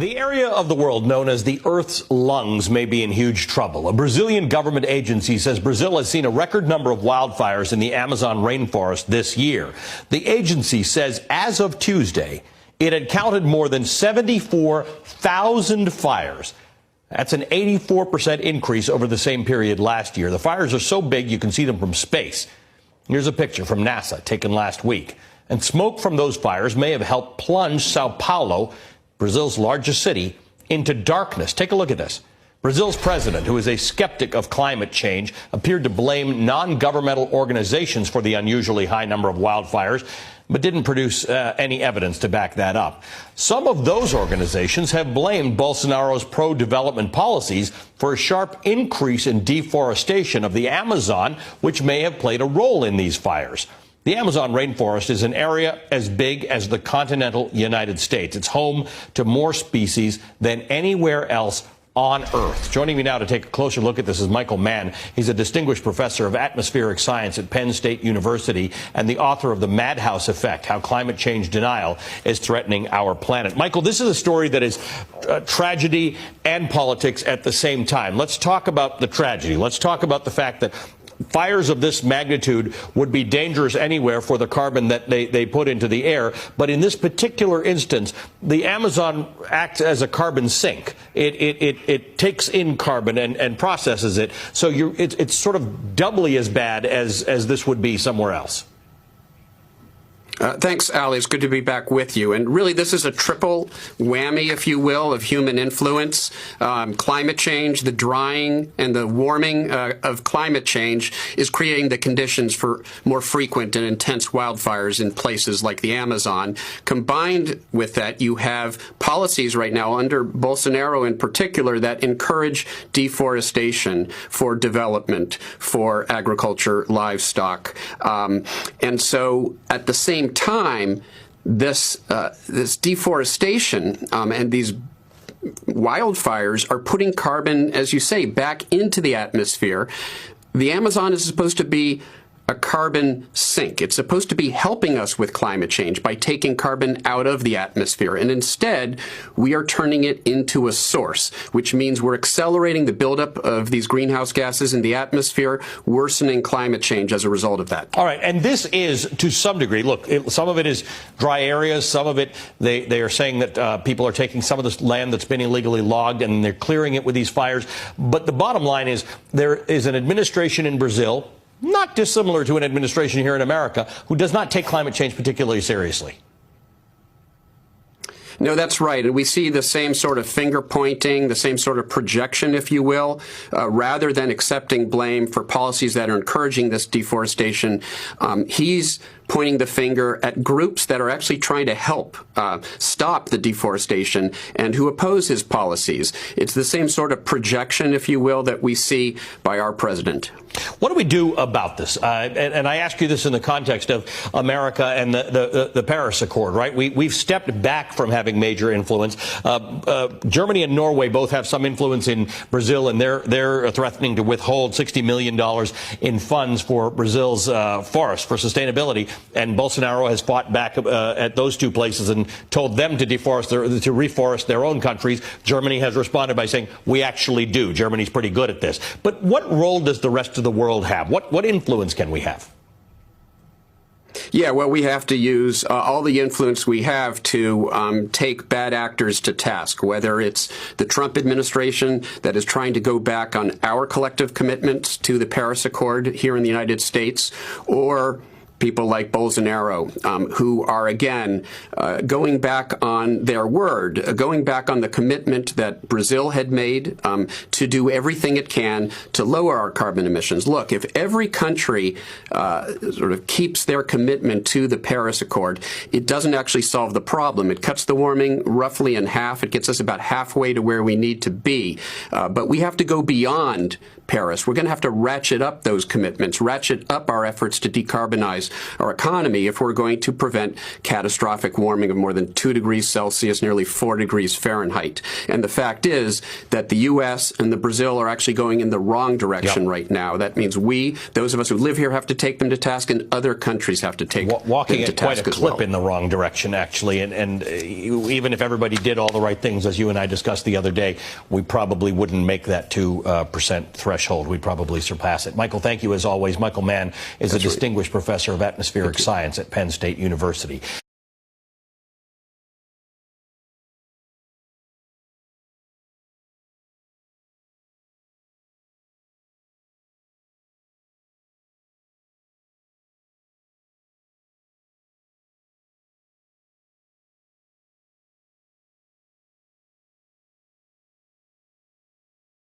The area of the world known as the Earth's lungs may be in huge trouble. A Brazilian government agency says Brazil has seen a record number of wildfires in the Amazon rainforest this year. The agency says as of Tuesday, it had counted more than 74,000 fires. That's an 84% increase over the same period last year. The fires are so big you can see them from space. Here's a picture from NASA taken last week. And smoke from those fires may have helped plunge Sao Paulo, Brazil's largest city, into darkness. Take a look at this. Brazil's president, who is a skeptic of climate change, appeared to blame non-governmental organizations for the unusually high number of wildfires, but didn't produce any evidence to back that up. Some of those organizations have blamed Bolsonaro's pro-development policies for a sharp increase in deforestation of the Amazon, which may have played a role in these fires. The Amazon rainforest is an area as big as the continental United States. It's home to more species than anywhere else on Earth. Joining me now to take a closer look at this is Michael Mann. He's a distinguished professor of atmospheric science at Penn State University and the author of The Madhouse Effect, How Climate Change Denial is Threatening Our Planet. Michael, this is a story that is tragedy and politics at the same time. Let's talk about the tragedy. Let's talk about the fact that fires of this magnitude would be dangerous anywhere for the carbon that they put into the air. But in this particular instance, the Amazon acts as a carbon sink. It takes in carbon and processes it. So it's sort of doubly as bad as this would be somewhere else. Thanks, Ali. It's good to be back with you. And really, this is a triple whammy, if you will, of human influence. Climate change, the drying and the warming of climate change is creating the conditions for more frequent and intense wildfires in places like the Amazon. Combined with that, you have policies right now under Bolsonaro in particular that encourage deforestation for development, for agriculture, livestock. And so at the same time, this deforestation and these wildfires are putting carbon, as you say, back into the atmosphere. The Amazon is supposed to be a carbon sink. It's supposed to be helping us with climate change by taking carbon out of the atmosphere. And instead, we are turning it into a source, which means we're accelerating the buildup of these greenhouse gases in the atmosphere, worsening climate change as a result of that. All right. And this is, to some degree, look, some of it is dry areas. Some of it, they are saying that people are taking some of this land that's been illegally logged and they're clearing it with these fires. But the bottom line is there is an administration in Brazil, not dissimilar to an administration here in America, who does not take climate change particularly seriously. No, that's right. And we see the same sort of finger pointing, the same sort of projection, if you will, rather than accepting blame for policies that are encouraging this deforestation. He's pointing the finger at groups that are actually trying to help stop the deforestation and who oppose his policies. It's the same sort of projection, if you will, that we see by our president. What do we do about this? And I ask you this in the context of America and the Paris Accord, right? We've stepped back from having major influence. Germany and Norway both have some influence in Brazil, and they're threatening to withhold $60 million in funds for Brazil's forest for sustainability. And Bolsonaro has fought back at those two places and told them to reforest their own countries. Germany has responded by saying, we actually do. Germany's pretty good at this. But what role does the rest of the world have? What influence can we have? Yeah, well, we have to use all the influence we have to take bad actors to task, whether it's the Trump administration that is trying to go back on our collective commitments to the Paris Accord here in the United States, or people like Bolsonaro, who are, again, going back on their word, going back on the commitment that Brazil had made to do everything it can to lower our carbon emissions. Look, if every country sort of keeps their commitment to the Paris Accord, it doesn't actually solve the problem. It cuts the warming roughly in half. It gets us about halfway to where we need to be. But we have to go beyond Paris. We're going to have to ratchet up those commitments, ratchet up our efforts to decarbonize our economy if we're going to prevent catastrophic warming of more than 2 degrees Celsius, nearly 4 degrees Fahrenheit. And the fact is that the U.S. and the Brazil are actually going in the wrong direction right now. That means we, those of us who live here, have to take them to task, and other countries have to take walking them to at quite task a as clip well. in the wrong direction, actually. And even if everybody did all the right things, as you and I discussed the other day, we probably wouldn't make that 2% threshold. We'd probably surpass it. Michael, thank you as always. Michael Mann is a distinguished professor of atmospheric science at Penn State University.